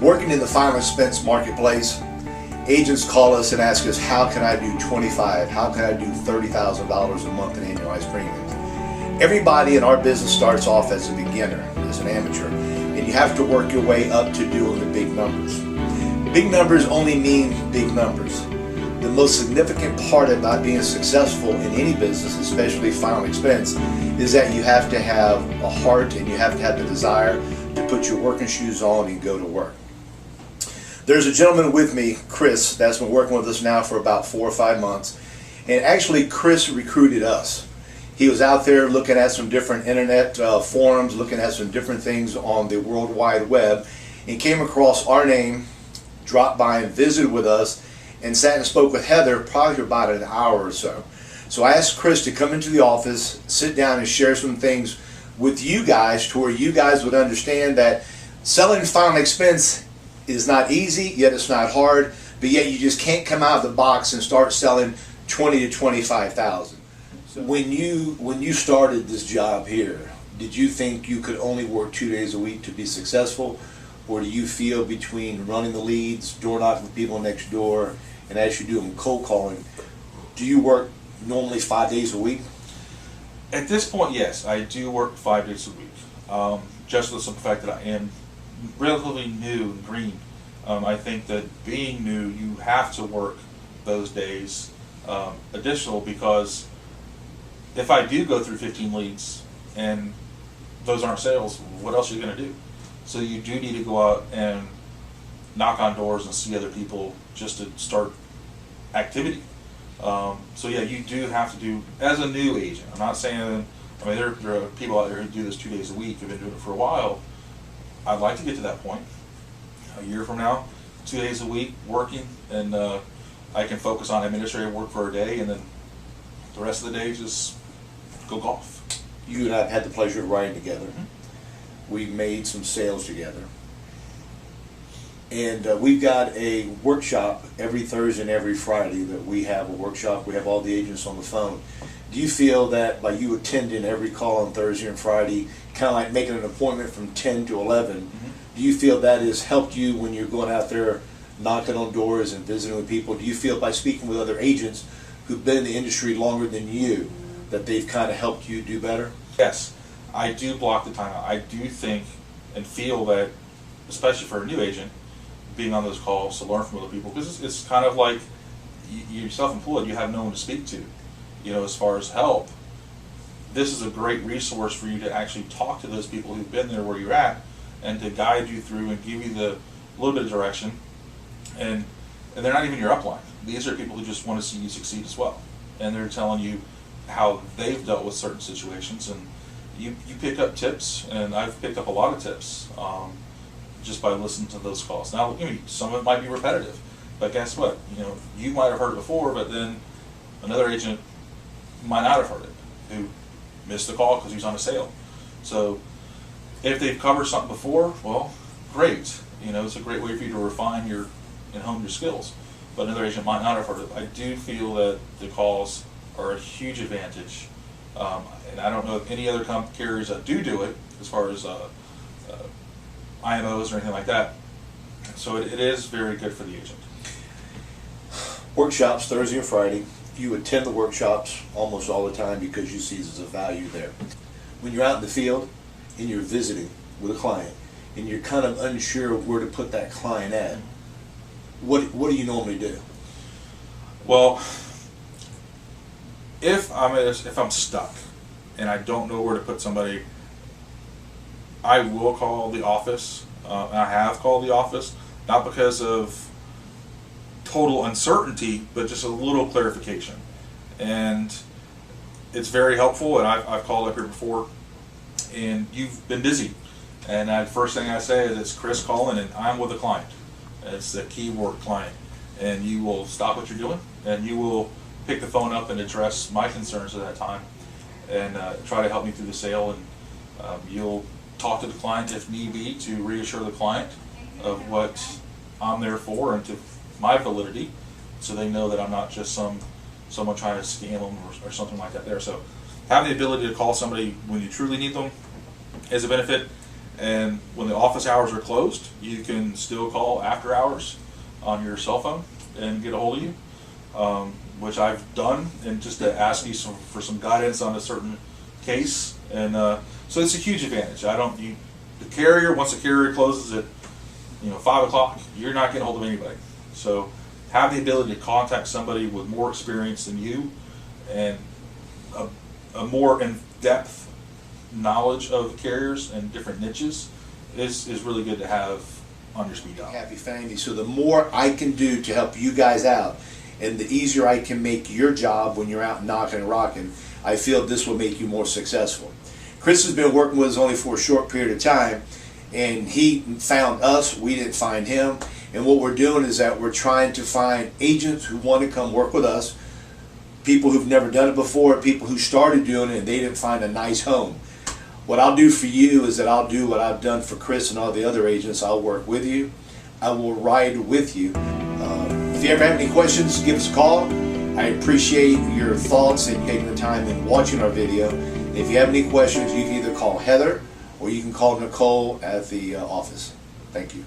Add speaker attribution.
Speaker 1: Working in the final expense marketplace, agents call us and ask us, how can I do 25? How can I do $30,000 a month in annualized premiums? Everybody in our business starts off as a beginner, as an amateur, and you have to work your way up to doing the big numbers. Big numbers only mean big numbers. The most significant part about being successful in any business, especially final expense, is that you have to have a heart and you have to have the desire to put your working shoes on and go to work. There's a gentleman with me, Chris, that's been working with us now for about 4 or 5 months. And actually, Chris recruited us. He was out there looking at some different internet forums, looking at some different things on the World Wide Web, and came across our name, dropped by and visited with us, and sat and spoke with Heather probably for about an hour or so. So I asked Chris to come into the office, sit down and share some things with you guys to where you guys would understand that selling final expense is not easy, yet it's not hard, but yet you just can't come out of the box and start selling 20 to 25,000. So when you started this job here, did you think you could only work 2 days a week to be successful? Or do you feel between running the leads, door knocking with people next door, and as you're doing cold calling, do you work normally 5 days a week?
Speaker 2: At this point, yes, I do work 5 days a week. Just with the fact that I am relatively new and green. I think that being new, you have to work those days additional, because if I do go through 15 leads and those aren't sales, what else are you going to do? So you do need to go out and knock on doors and see other people just to start activity. So yeah, you do have to do, as a new agent, I'm not saying, I mean, there are people out there who do this 2 days a week, have been doing it for a while. I'd like to get to that point. A year from now, 2 days a week working, and I can focus on administrative work for a day, and then the rest of the day just go golf.
Speaker 1: You and I have had the pleasure of riding together. We've made some sales together. And we've got a workshop every Thursday and every Friday that we have a workshop. We have all the agents on the phone. Do you feel that by you attending every call on Thursday and Friday, kind of like making an appointment from 10 to 11, do you feel that has helped you when you're going out there knocking on doors and visiting with people? Do you feel by speaking with other agents who've been in the industry longer than you that they've kind of helped you do better?
Speaker 2: Yes, I do block the time out. I do think and feel that, especially for a new agent, being on those calls to learn from other people, because it's kind of like you're self-employed, you have no one to speak to, you know, as far as help. This is a great resource for you to actually talk to those people who've been there where you're at, and to guide you through and give you the little bit of direction. And they're not even your upline. These are people who just want to see you succeed as well, and they're telling you how they've dealt with certain situations, and you pick up tips, and I've picked up a lot of tips just by listening to those calls. Now, you know, some of it might be repetitive, but guess what? You know, you might have heard it before, but then another agent might not have heard it, who missed the call because he was on a sale. So if they've covered something before, well, great. You know, it's a great way for you to refine your and hone your skills. But another agent might not have heard it. I do feel that the calls are a huge advantage, and I don't know if any other carriers that do it as far as IMOs or anything like that. So it is very good for the agent.
Speaker 1: Workshops Thursday and Friday. You attend the workshops almost all the time because you see there's a value there. When you're out in the field and you're visiting with a client and you're kind of unsure of where to put that client at, what do you normally do?
Speaker 2: Well, if I'm stuck and I don't know where to put somebody, I will call the office. I have called the office, not because of total uncertainty, but just a little clarification. And it's very helpful, and I've called up here before, and you've been busy. And the first thing I say is, it's Chris calling, and I'm with a client. It's the keyword client. And you will stop what you're doing, and you will pick the phone up and address my concerns at that time, and try to help me through the sale. And you'll talk to the client if need be to reassure the client of what I'm there for and to my validity, so they know that I'm not just someone trying to scam them or something like that there. So having the ability to call somebody when you truly need them is a benefit. And when the office hours are closed, you can still call after hours on your cell phone and get a hold of you, which I've done, and just to ask you for some guidance on a certain case. And so it's a huge advantage. The carrier, once the carrier closes at 5 o'clock, you're not getting a hold of anybody. So have the ability to contact somebody with more experience than you and a more in-depth knowledge of carriers and different niches is really good to have on your speed dial.
Speaker 1: Happy family. So the more I can do to help you guys out, and the easier I can make your job when you're out knocking and rocking, I feel this will make you more successful. Chris has been working with us only for a short period of time, and he found us, we didn't find him. And what we're doing is that we're trying to find agents who want to come work with us, people who've never done it before, people who started doing it and they didn't find a nice home. What I'll do for you is that I'll do what I've done for Chris and all the other agents. I'll work with you. I will ride with you. If you ever have any questions, give us a call. I appreciate your thoughts and taking the time and watching our video. And if you have any questions, you can either call Heather or you can call Nicole at the office. Thank you.